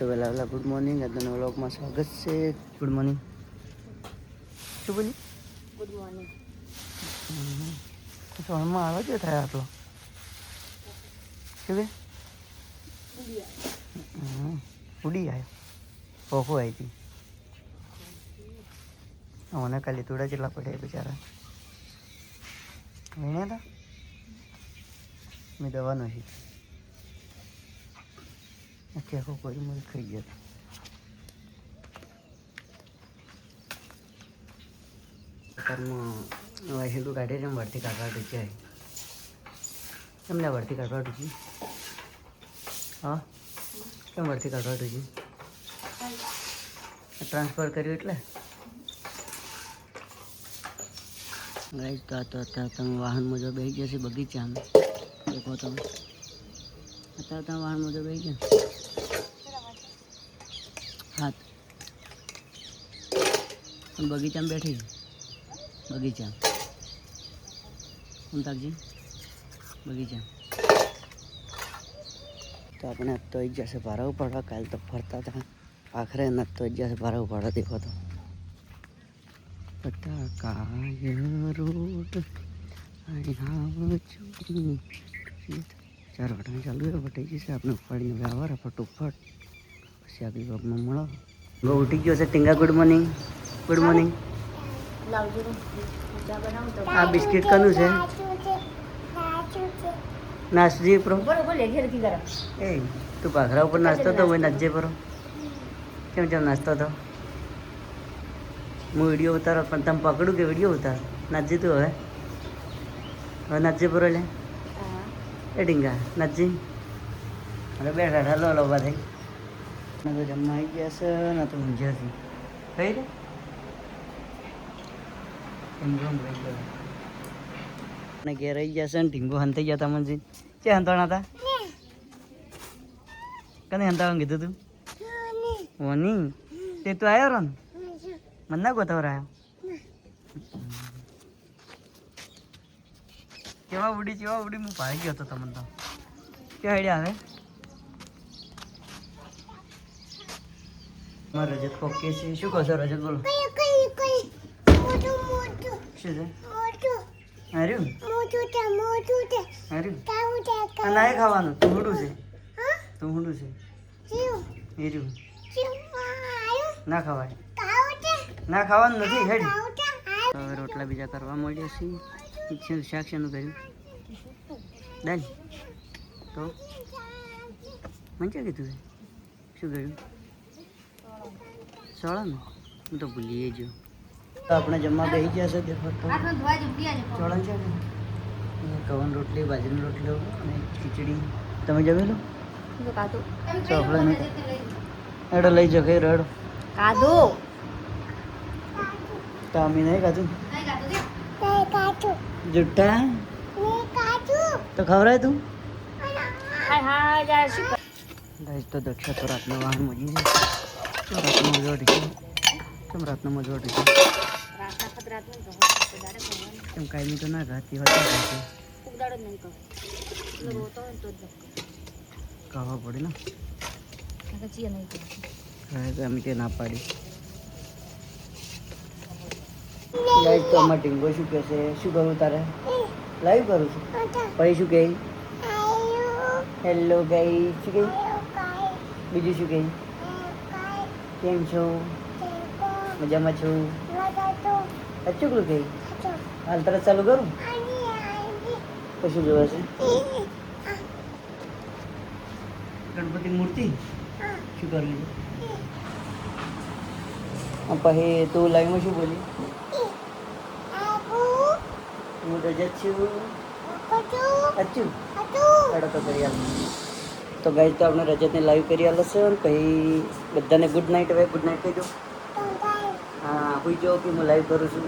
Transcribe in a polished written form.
તો વહેલા good morning. આજના વ્લોગમાં સ્વાગત છે. Good morning. શું બોલી? Good morning. સોનમાં આવે છે થાય આટલો શું કે ઉડી આવ્યો ઓહો આવી હતી. મને ખાલી થોડા જેટલા પડ્યા બિચારા વીણ્યા હતા. મેં દવા નથી આખી આખો કોઈ મને ખાઈ ગયો. વાયસું કાઢે છે વળતી કાઢવા ટૂંકી તમને વળતી કાઢવા ટૂંકી હા કેમ વળતી કાઢવા ટૂંકી ટ્રાન્સફર કર્યું એટલે ગાઈસ તો અત્યારે તમે વાહનમાં જો બેસી જશે બગીચામાં દેખો તમે અત્યારે તમે વાહનમાં જો બેસી ગયા હાથ બગીચામાં બેઠી બગીચા ઉમતાકજી બગીચા તો આપણે તો જ જશે ભારા ઉપાડવા. કાલ તો ફરતા હતા આખરે ન તો જ જશે ભારા ઉપાડવા. દેખો તો પટાકાય રોડ 4 વાટણ ચાલુ હોય પટાઈ જશે. આપણે ઉપાડીને વ્યવહાર ફટોફટ પછી આગળ બ્લોગમાં મળો. બહુ ઉઠી ગયો છે ટીંગા. Good morning. Good morning. આ બિસ્કિટ કનું છે? નાસજી પ્રો એ તું ભાખરા ઉપર નાસ્તો તો હોય નાચજે પ્રો. કેમ કેમ નાસ્તો તો હું વિડીયો ઉતારો પણ તમે પકડું કે વિડીયો ઉતાર નાચજી તું હવે નાચજે પ્રો લે એ ડીંગા નાચજી. હવે બેઠા ઠાલો લો બધા ના તો જમવા આવી ગયા છે ના તો ઊંઝ્યા છે કઈ રે ને ઘેર આવી જશે ને ઢીંગો હંતાઈ ગયા હતા મને છે હંતાણા હતા કને હંતાવાનું કીધું તું ઓની તે તું આવ્યો રો ને મને ના ગોતાવર આવ્યો કેવા ઉડી હું ભાઈ ગયો હતો તમને તો ક્યાં આઈડિયા આવે મારા રજત કોકે છે. શું કહો છો રજત બોલો શું છે? હાર્યું ના ખાવાનું તું હુડું છે હીરું ના ખવાય ના ખાવાનું નથી હેડ. હવે રોટલા બીજા કરવા મળ્યા છે. શાક શાનું કર્યું દાલ તો મને ક્યાં કીધું શું કર્યું સોળા ને હું તો ભૂલી ગયો. તો આપણે જમવા બેસી ગયા છે. દેખો તો ચોળા છે કવન રોટલી બાજરીની રોટલી અને ખીચડી. તમે જમી લો ચોપડા નહીં એડો લઈ જો કઈ રડો કાધું તો અમે નહીં ખાધું જુઠ્ઠા તો ખવડાય તું તો દક્ષા તો રાતનો વાહન મજી છે. રાતનો મજો અઢી કેમ રાતનો મજો અઢી કેમ કાયમી તો ના ખાતી હોય ખાવા પડે ને અમે તે ના પાડી. ગાઈસ તો અમારે ટીંગો શું કહે છે? શું કરું તારે લાઈવ કરું છું પછી શું કહે હેલો ગાઈસ શું કહે બીજું શું કહે કેમ છો મજામાં છું અચૂકલું કહે હાલ તરત ચાલુ કરું કશું જોવે છે ગણપતિ મૂર્તિ શું કરવી છે પછી તું લાઈવમાં શું બોલી હું રજત છું અચ્છું ચાલો તો કરી આલો. તો ગાઈસ તો આપણે રજતને લાઈવ કરી આલો છે પછી બધાને ગુડ નાઇટ. હવે ગુડ નાઇટ કહી દો. હા હુઈ જાઓ કે હું લાઈવ કરું છું.